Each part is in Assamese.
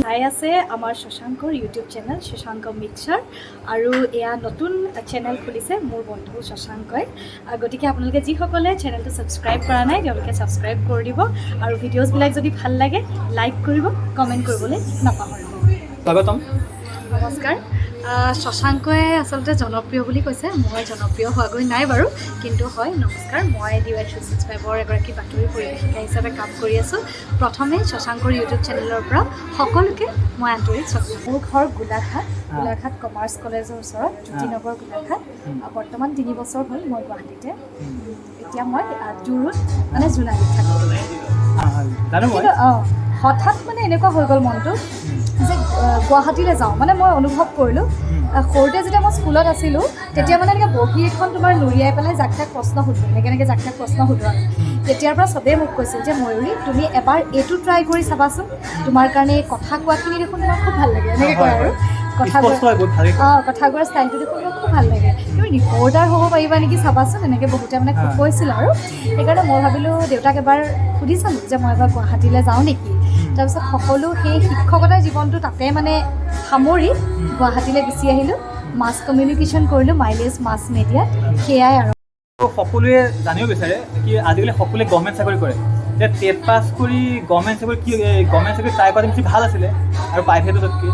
চাই আছে আমাৰ শশাংকৰ ইউটিউব চেনেল শশাংক মিক্সাৰ আৰু এয়া নতুন চেনেল খুলিছে মোৰ বন্ধু শশাংকই গতিকে আপোনালোকে যিসকলে চেনেলটো ছাবস্ক্ৰাইব কৰা নাই তেওঁলোকে ছাবস্ক্ৰাইব কৰি দিব আৰু ভিডিঅ'ছবিলাক যদি ভাল লাগে লাইক কৰিব কমেণ্ট কৰিবলৈ নাপাহৰিব স্বাগতম নমস্কাৰ শশাংকই আচলতে জনপ্ৰিয় বুলি কৈছে মই জনপ্ৰিয় হোৱাগৈ নাই বাৰু কিন্তু হয় নমস্কাৰ মই DY365ৰ এগৰাকী বাতৰি পৰিৱেশিকা হিচাপে কাম কৰি আছোঁ প্ৰথমে শশাংকৰ ইউটিউব চেনেলৰ পৰা সকলোকে মই আন্তৰিক স্বাগতম মোৰ ঘৰ গোলাঘাট কমাৰ্চ কলেজৰ ওচৰত জ্যোতিনগৰ গোলাঘাট বৰ্তমান 3 বছৰ হ'ল মই গুৱাহাটীতে এতিয়া মই জুৰুত মানে জোনালীত থাকোঁ কিন্তু হঠাৎ মানে এনেকুৱা হৈ গ'ল মনটো যে গুৱাহাটীলৈ যাওঁ মানে মই অনুভৱ কৰিলোঁ সৰুতে যেতিয়া মই স্কুলত আছিলোঁ তেতিয়া মানে এনেকৈ বহী এখন তোমাৰ নুৰিয়াই পেলাই জাক তাক প্ৰশ্ন সুধোঁ এনেকৈ জাক তাক প্ৰশ্ন সুধোঁ আৰু তেতিয়াৰ পৰা চবেই মোক কৈছিল যে ময়ূৰী তুমি এবাৰ এইটো ট্ৰাই কৰি চাবাচোন তোমাৰ কাৰণে কথা কোৱাখিনি দেখোন তোমাৰ খুব ভাল লাগে এনেকৈ কয় আৰু কথা কোৱাৰ ষ্টাইলটো দেখোন মোৰ খুব ভাল লাগে তুমি ৰিপৰ্টাৰ হ'ব পাৰিবা নেকি চাবাচোন এনেকৈ বহুতে মানে খুব কৈছিল আৰু সেইকাৰণে মই ভাবিলোঁ দেউতাক এবাৰ সুধি চালোঁ যে মই এবাৰ গুৱাহাটীলৈ যাওঁ নেকি তাৰপিছত সকলো সেই শিক্ষকতাৰ জীৱনটো তাতে মানে সামৰি গুৱাহাটীলৈ গুচি আহিলোঁ মাছ কমিউনিকেশ্যন কৰিলোঁ মাইলেজ মাছ মিডিয়াত সেয়াই আৰু সকলোৱে জানিব বিচাৰে কি আজিকালি সকলোৱে গভৰ্ণমেণ্ট চাকৰি কৰে যে টেট পাছ কৰি গভৰ্ণমেণ্ট চাকৰি ট্ৰাই কৰাটো বেছি ভাল আছিলে আৰু প্ৰাইভেটতকৈ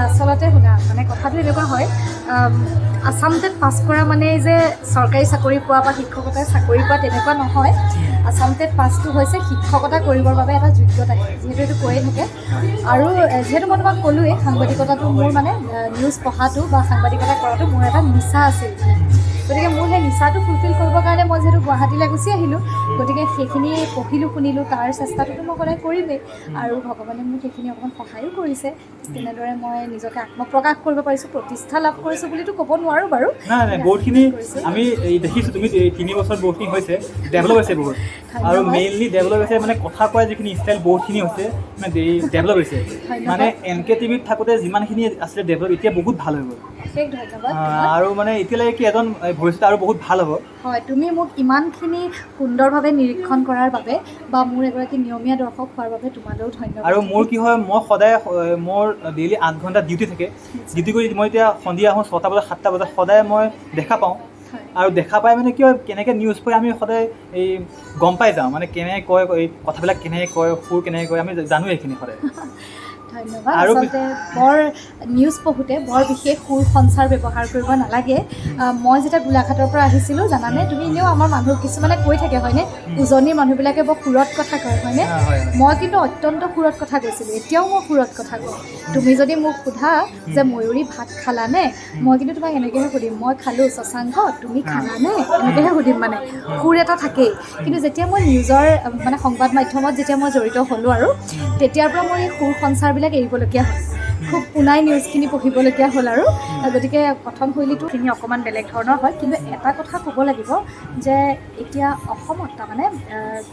আচলতে শুনা মানে কথাটো এনেকুৱা হয় আছাম টেট পাছ কৰা মানে যে চৰকাৰী চাকৰি পোৱা বা শিক্ষকতাৰ চাকৰি পোৱা তেনেকুৱা নহয় আছাম টেট পাছটো হৈছে শিক্ষকতা কৰিবৰ বাবে এটা যোগ্যতা যিহেতু এইটো কৈয়ে থাকে আৰু যিহেতু মই তোমাক ক'লোৱেই সাংবাদিকতাটো মোৰ মানে নিউজ পঢ়াটো বা সাংবাদিকতা কৰাটো মোৰ এটা নিচা আছিল গতিকে মোৰ সেই নিচাটো ফুলফিল কৰিবৰ কাৰণে মই যিহেতু গুৱাহাটীলৈ গুচি আহিলোঁ গতিকে সেইখিনি পঢ়িলোঁ শুনিলোঁ তাৰ চেষ্টাটোতো মই সদায় কৰিমেই আৰু ভগৱানে মোক সেইখিনি অকণমান সহায়ো কৰিছে তেনেদৰে মই নিজকে আত্মপ্ৰকাশ কৰিব পাৰিছোঁ প্ৰতিষ্ঠা লাভ কৰিছোঁ বুলিতো ক'ব নোৱাৰোঁ বাৰু নাই বহুতখিনি আমি দেখিছোঁ তুমি 3 বছৰ বহুতখিনি হৈছে ডেভেলপ হৈছে বহুত আৰু মেইনলি ডেভেলপ হৈছে মানে কথা কোৱাৰ যিখিনি ষ্টাইল বহুতখিনি হৈছে মানে ডেভেলপ হৈছে মানে NK-TV থাকোঁতে যিমানখিনি আছিলে ডেভেলপ এতিয়া বহুত ভাল হৈ গ'ল আৰু মানে এতিয়ালৈকে কি এজন ভৱিষ্যতে আৰু বহুত ভাল হ'ব হয় তুমি মোক ইমানখিনি সুন্দৰভাৱে নিৰীক্ষণ কৰাৰ বাবে বা মোৰ এগৰাকী নিয়মীয়া দৰ্শক হোৱাৰ বাবে তোমালৈও ধন্যবাদ আৰু মোৰ কি হয় মই সদায় মোৰ ডেইলি 8 ঘণ্টা ডিউটি থাকে ডিউটি কৰি মই এতিয়া সন্ধিয়া আহোঁ 6টা বজাত 7টা বজাত সদায় মই দেখা পাওঁ আৰু দেখা পাই মানে কি হয় কেনেকৈ নিউজ পাই আমি সদায় এই গম পাই যাওঁ মানে কেনেকৈ কয় এই কথাবিলাক কেনেকৈ কয় সুৰ কেনেকৈ কয় আমি জানো এইখিনি সদায় ধন্যবাদ আচলতে বৰ নিউজ পঢ়োঁতে বৰ বিশেষ সুৰ সঞ্চাৰ ব্যৱহাৰ কৰিব নালাগে মই যেতিয়া গোলাঘাটৰ পৰা আহিছিলোঁ জানানে তুমি এনেও আমাৰ মানুহ কিছুমানে কৈ থাকে হয়নে উজনিৰ মানুহবিলাকে বৰ সুৰত কথা কয় হয়নে মই কিন্তু অত্যন্ত সুৰত কথা কৈছিলোঁ এতিয়াও মই সুৰত কথা কওঁ তুমি যদি মোক সোধা যে ময়ূৰী ভাত খালানে মই কিন্তু তোমাক এনেকৈহে সুধিম মই খালোঁ শশাংক তুমি খালানে এনেকৈহে সুধিম মানে সুৰ এটা থাকেই কিন্তু যেতিয়া মই নিউজৰ মানে সংবাদ মাধ্যমত যেতিয়া মই জড়িত হ'লোঁ আৰু তেতিয়াৰ পৰা মই এই সুৰ সঞ্চাৰবিলাক এৰিবলগীয়া হ'ল খুব পুনাই নিউজখিনি পঢ়িবলগীয়া হ'ল আৰু গতিকে কথনশৈলীটোখিনি অকণমান বেলেগ ধৰণৰ হয় কিন্তু এটা কথা ক'ব লাগিব যে এতিয়া অসমত তাৰমানে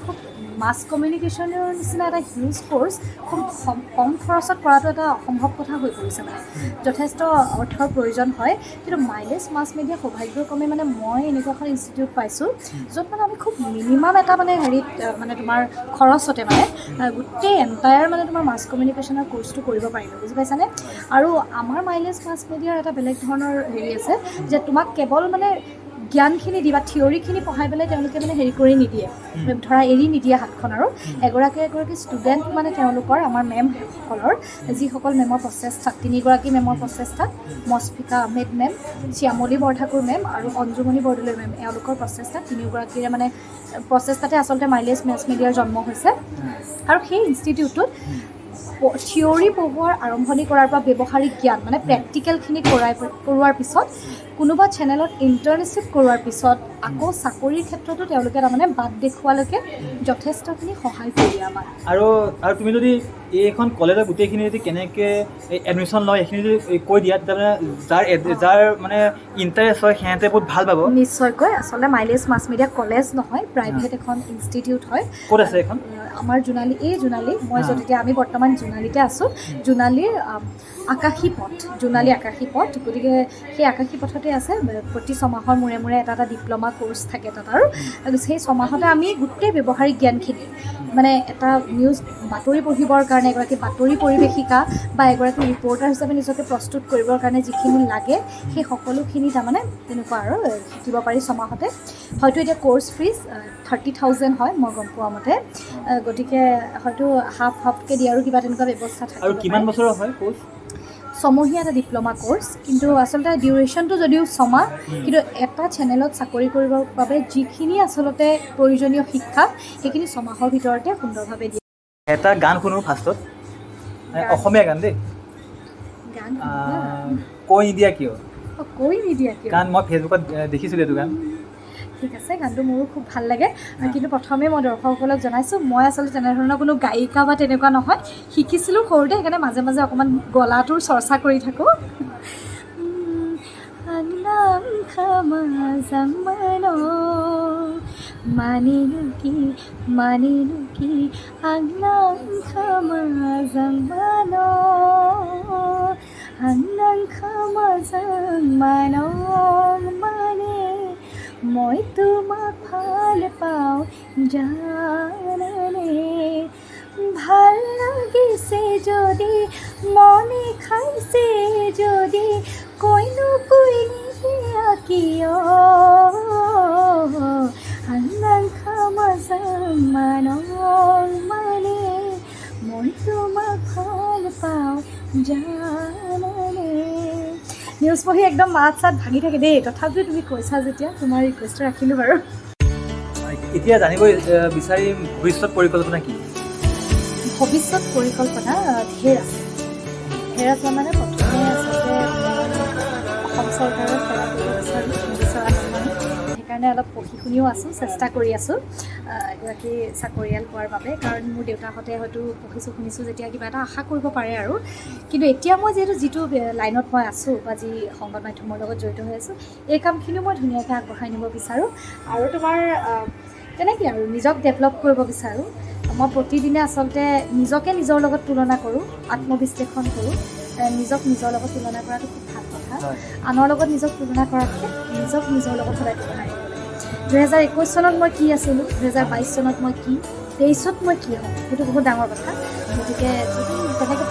খুব মাছ কমিউনিকেশ্যনৰ নিচিনা এটা হিউজ কৰ্চ খুব কম খৰচত কৰাটো এটা অসম্ভৱ কথা হৈ পৰিছে মানে যথেষ্ট অৰ্থৰ প্ৰয়োজন হয় কিন্তু মাইলেজ মাছ মিডিয়া সৌভাগ্যক্ৰমে মানে মই এনেকুৱা এখন ইনষ্টিটিউট পাইছোঁ য'ত মানে আমি খুব মিনিমাম এটা মানে হেৰিত মানে তোমাৰ খৰচতে মানে গোটেই এণ্টায়াৰ মানে তোমাৰ মাছ কমিউনিকেশ্যনৰ কৰ্চটো কৰিব পাৰিলোঁ বুজি পাইছানে আৰু আমাৰ মাইলেজ মাছ মিডিয়াৰ এটা বেলেগ ধৰণৰ হেৰি আছে যে তোমাক কেৱল মানে জ্ঞানখিনি দি বা থিয়ৰিখিনি পঢ়াই পেলাই তেওঁলোকে মানে হেৰি কৰি নিদিয়ে ধৰা এৰি নিদিয়ে হাতখন আৰু এগৰাকী ষ্টুডেণ্ট মানে তেওঁলোকৰ আমাৰ মেমসকলৰ যিসকল মেমৰ প্ৰচেষ্টাত 3গৰাকী মেমৰ প্ৰচেষ্টাত মস্ফিকা আহমেদ মেম শ্যামলী বৰঠাকুৰ মেম আৰু অঞ্জুমণি বৰদলৈ মেম এওঁলোকৰ প্ৰচেষ্টাত 3গৰাকীৰে মানে প্ৰচেষ্টাতে আচলতে মাইলেজ মাছ মিডিয়াৰ জন্ম হৈছে আৰু সেই ইনষ্টিটিউটটোত থিয়ৰি পঢ়োৱাৰ আৰম্ভণি কৰাৰ পৰা ব্যৱহাৰিক জ্ঞান মানে প্ৰেক্টিকেলখিনি কৰোৱাৰ পিছত কোনোবা চেনেলত ইণ্টাৰ্ণশ্বিপ কৰোৱাৰ পিছত আকৌ চাকৰিৰ ক্ষেত্ৰতো তেওঁলোকে তাৰমানে বাট দেখুৱালৈকে যথেষ্টখিনি সহায় কৰি দিয়ে আমাক আৰু তুমি যদি এইখন কলেজৰ গোটেইখিনি যদি কেনেকৈ এডমিশ্যন লয় এইখিনি যদি কৈ দিয়া তেতিয়াহ'লে যাৰ মানে ইণ্টাৰেষ্ট হয় সিহঁতে বহুত ভাল পাব নিশ্চয়কৈ আচলতে মাইলেজ মাছ মিডিয়া কলেজ নহয় প্ৰাইভেট এখন ইনষ্টিটিউট হয় ক'ত আছে এখন আমাৰ জোনালী মই য'ত এতিয়া আমি বৰ্তমান জোনালীতে আছোঁ জোনালীৰ আকাশী পথ জোনালী আকাশী পথ গতিকে সেই আকাশী পথতে আছে প্ৰতি ছমাহৰ মূৰে মূৰে এটা ডিপ্ল'মা কোৰ্চ থাকে তাত আৰু সেই ছমাহতে আমি গোটেই ব্যৱহাৰিক জ্ঞানখিনি মানে এটা নিউজ বাতৰি পঢ়িবৰ কাৰণে এগৰাকী বাতৰি পৰিৱেশিকা বা এগৰাকী ৰিপৰ্টাৰ হিচাপে নিজকে প্ৰস্তুত কৰিবৰ কাৰণে যিখিনি লাগে সেই সকলোখিনি তাৰমানে তেনেকুৱা আৰু শিকিব পাৰি ছমাহতে হয়তো এতিয়া কোৰ্চ ফিজ 30,000 হয় মই গম পোৱা মতে গতিকে হয়তো হাফকৈ দিয়ে আৰু কিবা তেনেকুৱা ব্যৱস্থা থাকে আৰু কিমান বছৰৰ হয় কোৰ্চ ছমহীয়া এটা ডিপ্ল'মা কোৰ্চ কিন্তু আচলতে ডিউৰেশ্যনটো যদিও ছমাহ কিন্তু এটা চেনেলত চাকৰি কৰিবৰ বাবে যিখিনি আচলতে প্ৰয়োজনীয় শিক্ষা সেইখিনি ছমাহৰ ভিতৰতে সুন্দৰভাৱে দিয়ে এটা গান শুনো ফাৰ্ষ্টত অসমীয়া গান দেই গান কৈ নিদিয়া কিয় কৈ নিদিয়া কিয় গান মই ফেচবুকত দেখিছিলোঁ এইটো গান ঠিক আছে গানটো মোৰো খুব ভাল লাগে কিন্তু প্ৰথমে মই দৰ্শকসকলক জনাইছোঁ মই আচলতে তেনেধৰণৰ কোনো গায়িকা বা তেনেকুৱা নহয় শিকিছিলোঁ সৰুতে সেইকাৰণে মাজে মাজে অকণমান গলাটোৰ চৰ্চা কৰি থাকোঁ মানিনো কি আংনাং খামাজাং মানং মানে মই তোমাক ভাল পাওঁ জানানে ভাল লাগিছে যদি মনে খাইছে যদি কৈনো কৈ নিদিয়া কিয় আন্নাং খামাজাং মানং মানে মই তোমাক ভাল পাওঁ জানানে নিউজ পঢ়ি একদম মাত চাত ভাঙি থাকে দেই তথাপিও তুমি কৈছা যেতিয়া তোমাৰ ৰিকুৱেষ্ট ৰাখিলোঁ বাৰু এতিয়া জানিব বিচাৰিম ভৱিষ্যত পৰিকল্পনা কি ভৱিষ্যত পৰিকল্পনা ঢেৰ আছে মানে প্ৰথমে আচলতে অসম চৰকাৰৰ সেৱা কৰিব বিচৰা নহয় সেইকাৰণে অলপ পঢ়ি শুনিও আছোঁ চেষ্টা কৰি আছোঁ এগৰাকী চাকৰিয়াল হোৱাৰ বাবে কাৰণ মোৰ দেউতাহঁতে হয়তো পঢ়িছোঁ শুনিছোঁ যেতিয়া কিবা এটা আশা কৰিব পাৰে আৰু কিন্তু এতিয়া মই যিটো লাইনত মই আছোঁ বা যি সংবাদ মাধ্যমৰ লগত জড়িত হৈ আছোঁ এই কামখিনিও মই ধুনীয়াকৈ আগবঢ়াই নিব বিচাৰোঁ আৰু তোমাৰ তেনেকৈ আৰু নিজক ডেভেলপ কৰিব বিচাৰোঁ মই প্ৰতিদিনে আচলতে নিজকে নিজৰ লগত তুলনা কৰোঁ আত্মবিশ্লেষণ কৰোঁ নিজক নিজৰ লগত তুলনা কৰাটো খুব ভাল কথা আনৰ লগত নিজক তুলনা কৰাতকৈ নিজক নিজৰ লগত সদায় তুলনা কৰিব লাগে 2021 চনত মই কি আছিলোঁ 2022 চনত মই কি 23ত মই কি হ'ম সেইটো বহুত ডাঙৰ কথা গতিকে যদি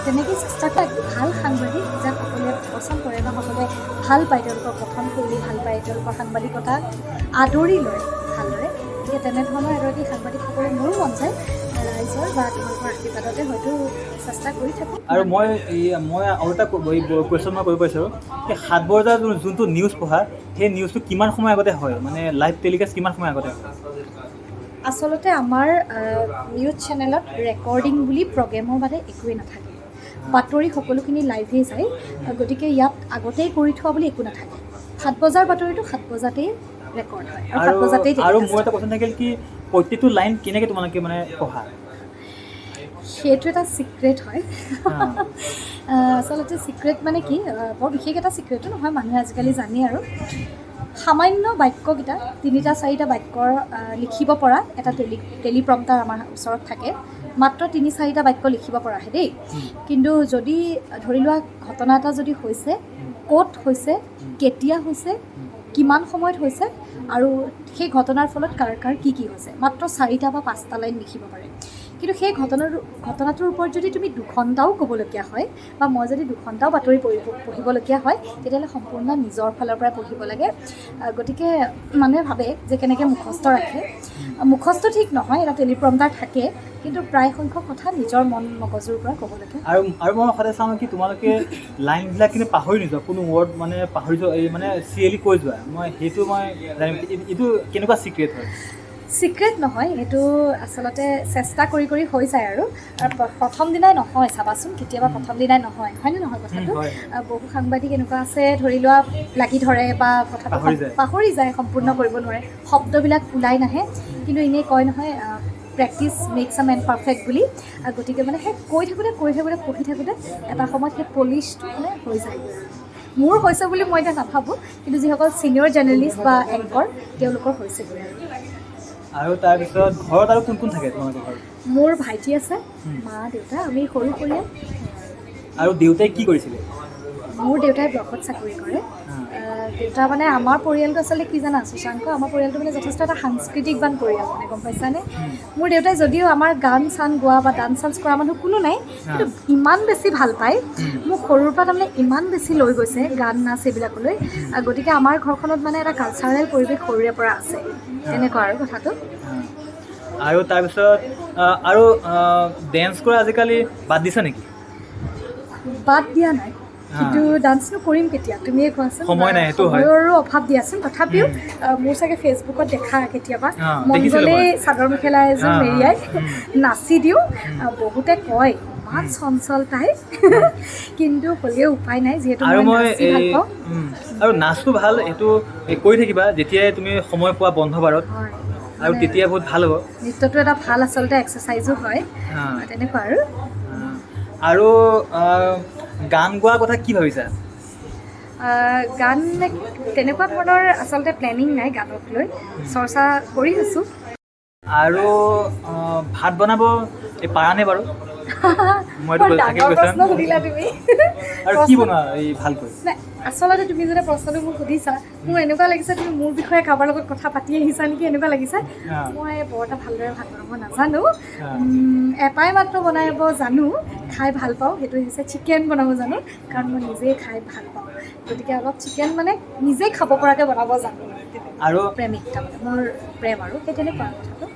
তেনেকৈ চেষ্টা কৰা ভাল সাংবাদিক যাক সকলোৱে পচন্দ কৰে বা সকলোৱে ভাল পায় তেওঁলোকৰ গঠন শৈলী ভাল পায় তেওঁলোকৰ সাংবাদিকতা আদৰি লয় ভালদৰে গতিকে তেনেধৰণৰ এগৰাকী সাংবাদিক হ'বলৈ মোৰো মন যায় ৰাইজৰ বা তোমালোকৰ আশীৰ্বাদতে হয়তো চেষ্টা কৰি থাকোঁ আৰু মই আৰু এটা কুৱেশ্যন মই কৰিব পাৰিছোঁ এই 7 বজাৰ যোনটো নিউজ পঢ়া সেই নিউজটো কিমান সময় আগতে হয় মানে লাইভ টেলিকাষ্ট কিমান সময় আগতে হয় আচলতে আমাৰ নিউজ চেনেলত ৰেকৰ্ডিং বুলি প্ৰগ্ৰেমৰ বাদে একোৱেই নাথাকে বাতৰি সকলোখিনি লাইভেই যায় গতিকে ইয়াত আগতেই কৰি থোৱা বুলি একো নাথাকে 7 বজাৰ বাতৰিটো 7 বজাতেই ৰেকৰ্ড হয় আৰু 7 বজাতেই আৰু মোৰ এটা কোৱেশ্যন থাকিল কি প্ৰত্যেকটো লাইন কেনেকৈ তোমালোকে মানে পঢ়া সেইটো এটা ছিক্ৰেট হয় আচলতে ছিক্ৰেট মানে কি বৰ বিশেষ এটা ছিক্ৰেটো নহয় মানুহে আজিকালি জানে আৰু সামান্য বাক্যকেইটা 3-4টা বাক্যৰ লিখিব পৰা এটা টেলিপ্ৰম্পটাৰ আমাৰ ওচৰত থাকে মাত্ৰ 3-4টা বাক্য লিখিব পৰাহে দেই কিন্তু যদি ধৰি লোৱা ঘটনা এটা যদি হৈছে ক'ত হৈছে কেতিয়া হৈছে কিমান সময়ত হৈছে আৰু সেই ঘটনাৰ ফলত কাৰ কি হৈছে মাত্ৰ 4টা বা 5টা লাইন লিখিব পাৰে কিন্তু সেই ঘটনাটোৰ ওপৰত যদি তুমি 2 ঘণ্টাও ক'বলগীয়া হয় বা মই যদি 2 ঘণ্টাও বাতৰি পঢ়িবলগীয়া হয় তেতিয়াহ'লে সম্পূৰ্ণ নিজৰ ফালৰ পৰা পঢ়িব লাগে গতিকে মানুহে ভাবে যে কেনেকৈ মুখস্থ ৰাখে মুখস্থ ঠিক নহয় এটা টেলিপ্ৰম্পটাৰ থাকে কিন্তু প্ৰায় সংখ্যক কথা নিজৰ মন মগজুৰ পৰা ক'ব লাগে আৰু মই সদায় চাওঁ কি তোমালোকে লাইনবিলাক কিন্তু পাহৰি নোযোৱা কোনো ৱৰ্ড মানে পাহৰি যোৱা এই মানে চিৰিয়েলি কৈ যোৱা মই সেইটো মই জানিম এইটো কেনেকুৱা ছিক্ৰেট হয় ছিক্ৰেট নহয় এইটো আচলতে চেষ্টা কৰি হৈ যায় আৰু প্ৰথম দিনাই নহয় চাবাচোন কেতিয়াবা প্ৰথম দিনাই নহয় হয়নে নহয় কথাটো বহু সাংবাদিক এনেকুৱা আছে ধৰি লোৱা লাগি ধৰে বা কথাটো পাহৰি যায় সম্পূৰ্ণ কৰিব নোৱাৰে শব্দবিলাক ওলাই নাহে কিন্তু এনেই কয় নহয় practice makes a man perfect বুলি গতিকে মানে সেই কৈ থাকোঁতে পঢ়ি থাকোঁতে এটা সময়ত সেই পলিচটো মানে হৈ যায় মোৰ হৈছে বুলি মই এতিয়া নাভাবোঁ কিন্তু যিসকল ছিনিয়ৰ জাৰ্নেলিষ্ট বা এংকৰ তেওঁলোকৰ হৈছেগৈ আৰু তাৰপিছত ঘৰত আৰু কোন থাকে তোমালোকৰ ঘৰত মোৰ ভাইটি আছে মা দেউতা আমি সৰু পৰিয়াল আৰু দেউতাই কি কৰিছিলে মোৰ দেউতাই ব্লকত চাকৰি কৰে দেউতা মানে আমাৰ পৰিয়ালটো আচলতে কি জানা সুশাংক, আমাৰ পৰিয়ালটো মানে যথেষ্ট এটা সাংস্কৃতিকবান পৰিয়াল মানে গম পাইছানে। মোৰ দেউতাই যদিও আমাৰ গান চান গোৱা বা ডান্স চান্স কৰা মানুহ কোনো নাই, কিন্তু ইমান বেছি ভাল পায় মোক সৰুৰ পৰা, তাৰমানে ইমান বেছি লৈ গৈছে গান নাচ এইবিলাকলৈ। গতিকে আমাৰ ঘৰখনত মানে এটা কালচাৰেল পৰিৱেশ সৰুৰে পৰা আছে, তেনেকুৱা আৰু কথাটো। আৰু তাৰপিছত আৰু ডেন্স কৰা আজিকালি বাদ দিছা নেকি? বাদ দিয়া নাই, কিন্তু ডান্সনো কৰিম কেতিয়া তুমিয়ে কোৱাচোন। সময় নাই, সেইটো হয়। সময়ৰো অভাৱ দিয়াচোন। তথাপিও মোৰ চাগে ফেচবুকত দেখা কেতিয়াবা মন দেখিছিলোঁ গ'লেই মই। চাদৰ মেখেলা এযোৰ মেৰিয়াই নাচি দিওঁ। বহুতে কয় ইমান চঞ্চল তাই, কিন্তু হ'লেও উপায় নাই যিহেতু আৰু মই নাচি ভাল পাওঁ। আৰু নাচটো ভাল, এইটো কৰি থাকিবা যেতিয়াই তুমি সময় পোৱা বন্ধ বাৰত, হয়, আৰু তেতিয়া বহুত ভাল হ'ব। নৃত্যটো এটা ভাল আচলতে এক্সাৰচাইজো হয়, তেনেকুৱা আৰু। আৰু গান গোৱাৰ কথা কি ভাবিছা? গান তেনেকুৱা ধৰণৰ আচলতে প্লেনিং নাই গানক লৈ, চৰ্চা কৰি আছোঁ। আৰু ভাত বনাব পাৰানে বাৰু? মইতো বৰ থাকে ডাঙৰ কৈছা। প্ৰশ্ন সুধিলা তুমি। আৰু কি বনোৱা এই ভালকৈ? নাই, আচলতে তুমি যেতিয়া প্ৰশ্নটো মোক সুধিছা, মোৰ এনেকুৱা লাগিছে তুমি মোৰ বিষয়ে কাৰোবাৰ লগত কথা পাতি আহিছা নেকি, এনেকুৱা লাগিছে। মই বৰ এটা ভালদৰে ভাত বনাব নাজানো। এটাই মাত্ৰ বনাব জানো, খাই ভাল পাওঁ, সেইটো হৈছে চিকেন বনাব জানো, কাৰণ মই নিজেই খাই ভাল পাওঁ। গতিকে অলপ চিকেন মানে নিজেই খাব পৰাকৈ বনাব জানো। আৰু প্ৰেমিক তাৰমানে মোৰ প্ৰেম, আৰু সেই তেনেকুৱা কথাটো।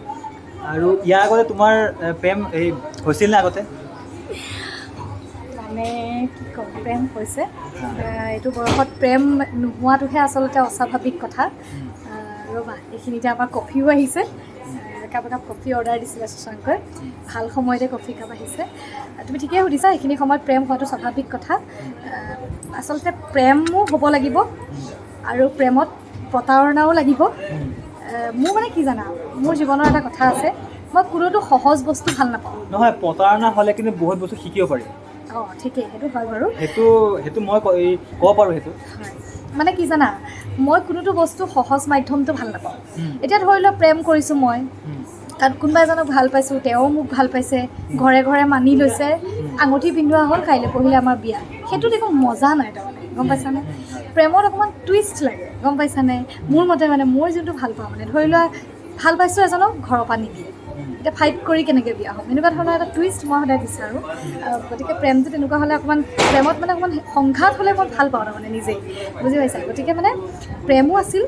আৰু ইয়াৰ আগতে তোমাৰ প্ৰেম এই হৈছিল নে আগতে? মানে কি ক'ম, প্ৰেম হৈছে। এইটো বয়সত প্ৰেম নোহোৱাটোহে আচলতে অস্বাভাৱিক কথা। ৰ'বা, এইখিনিতে আমাৰ কফিও আহিছে। একাপ কফি অৰ্ডাৰ দিছিলে সুশাংকই, ভাল সময়তে কফি কাপ আহিছে। তুমি ঠিকেই সুধিছা, এইখিনি সময়ত প্ৰেম হোৱাটো স্বাভাৱিক কথা। আচলতে প্ৰেমো হ'ব লাগিব, আৰু প্ৰেমত প্ৰতাৰণাও লাগিব। মোৰ মানে কি জানা, মোৰ জীৱনৰ এটা কথা আছে, মই কোনোতো সহজ বস্তু ভাল নাপাওঁ। নহয়, প্ৰতাৰণা হ'লে কিন্তু বহুত বস্তু শিকিব পাৰি। ঠিকেই, সেইটো হয় বাৰু। সেইটো মই ক'ব পাৰোঁ সেইটো। হয়, মানে কি জানা, মই কোনোটো বস্তু সহজ মাধ্যমটো ভাল নাপাওঁ। এতিয়া ধৰি লোৱা প্ৰেম কৰিছোঁ মই, তাত কোনোবা এজনক ভাল পাইছোঁ, তেওঁ মোক ভাল পাইছে, ঘৰে ঘৰে মানি লৈছে, আঙুঠি পিন্ধোৱা হ'ল, কাইলৈ পৰহিলে আমাৰ বিয়া। সেইটোত একো মজা নাই তাৰমানে, গম পাইছানে। প্ৰেমত অকণমান টুইষ্ট লাগে, গম পাইছানে। মোৰ মতে মানে মই যোনটো ভাল পাওঁ, মানে ধৰি লোৱা ভাল পাইছোঁ এজনক, ঘৰৰ পৰা নিদিয়ে, এতিয়া ফাইট কৰি কেনেকৈ বিয়া হ'ম, এনেকুৱা ধৰণৰ এটা টুইষ্ট মই সদায় বিচাৰোঁ। গতিকে প্ৰেমটো তেনেকুৱা হ'লে অকণমান, প্ৰেমত মানে অকণমান সংঘাত হ'লে মই ভাল পাওঁ তাৰমানে নিজেই, বুজি পাইছা। গতিকে মানে প্ৰেমো আছিল,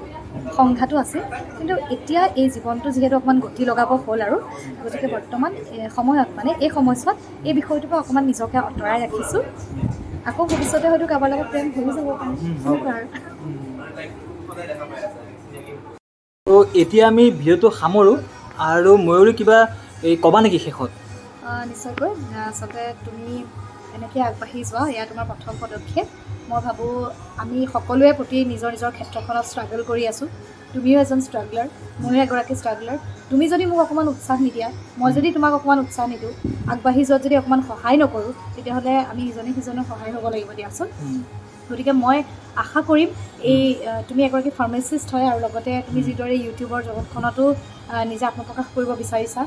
সংঘাতো আছিল, কিন্তু এতিয়া এই জীৱনটো যিহেতু অকণমান গতি লগাব হ'ল, আৰু গতিকে বৰ্তমান সময়ত মানে এই সময়ছোৱাত এই বিষয়টোৰ পৰা অকণমান নিজকে আঁতৰাই ৰাখিছোঁ। আকৌ ভৱিষ্যতে হয়তো কাৰোবাৰ লগত প্ৰেম হৈ যাব পাৰে, তেনেকুৱা আৰু। তো এতিয়া আমি ভিডিঅ'টো সামৰোঁ, আৰু ময়ূৰী কিবা ক'বা নেকি শেষত? নিশ্চয়কৈ। আচলতে তুমি এনেকৈ আগবাঢ়ি যোৱা, এয়া তোমাৰ প্ৰথম পদক্ষেপ। মই ভাবোঁ আমি সকলোৱে প্ৰতি নিজৰ নিজৰ ক্ষেত্ৰখনত ষ্ট্ৰাগল কৰি আছোঁ। তুমিও এজন ষ্ট্ৰাগলাৰ, ময়ো এগৰাকী ষ্ট্ৰাগলাৰ। তুমি যদি মোক অকণমান উৎসাহ নিদিয়া, মই যদি তোমাক অকণমান উৎসাহ নিদিওঁ, আগবাঢ়ি যোৱাত যদি অকণমান সহায় নকৰোঁ, তেতিয়াহ'লে আমি ইজনে সিজনৰ সহায় হ'ব লাগিব দিয়াচোন। গতিকে মই আশা কৰিম তুমি এগৰাকী ফাৰ্মাচিষ্ট হয়, আৰু লগতে তুমি যিদৰে ইউটিউবৰ জগতখনতো নিজে আত্মপ্ৰকাশ কৰিব বিচাৰিছা,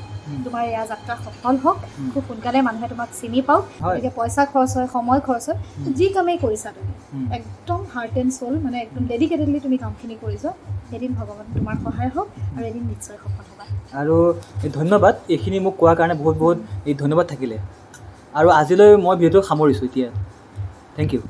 তোমাৰ এয়া যাত্ৰা সফল হওক, খুব সোনকালে মানুহে তোমাক চিনি পাওক। গতিকে পইচা খৰচ হয়, সময় খৰচ হয়, যি কামেই কৰিছা তুমি একদম হাৰ্ট এণ্ড চ'ল, মানে একদম ডেডিকেটেডলি তুমি কামখিনি কৰি যোৱা। এদিন ভগৱান তোমাৰ সহায় হওক, আৰু এদিন নিশ্চয় সফল হ'বা। আৰু ধন্যবাদ, এইখিনি মোক কোৱাৰ কাৰণে বহুত বহুত ধন্যবাদ থাকিলে। আৰু আজিলৈ মই ভিডিঅ'টো সামৰিছোঁ এতিয়া। Thank U.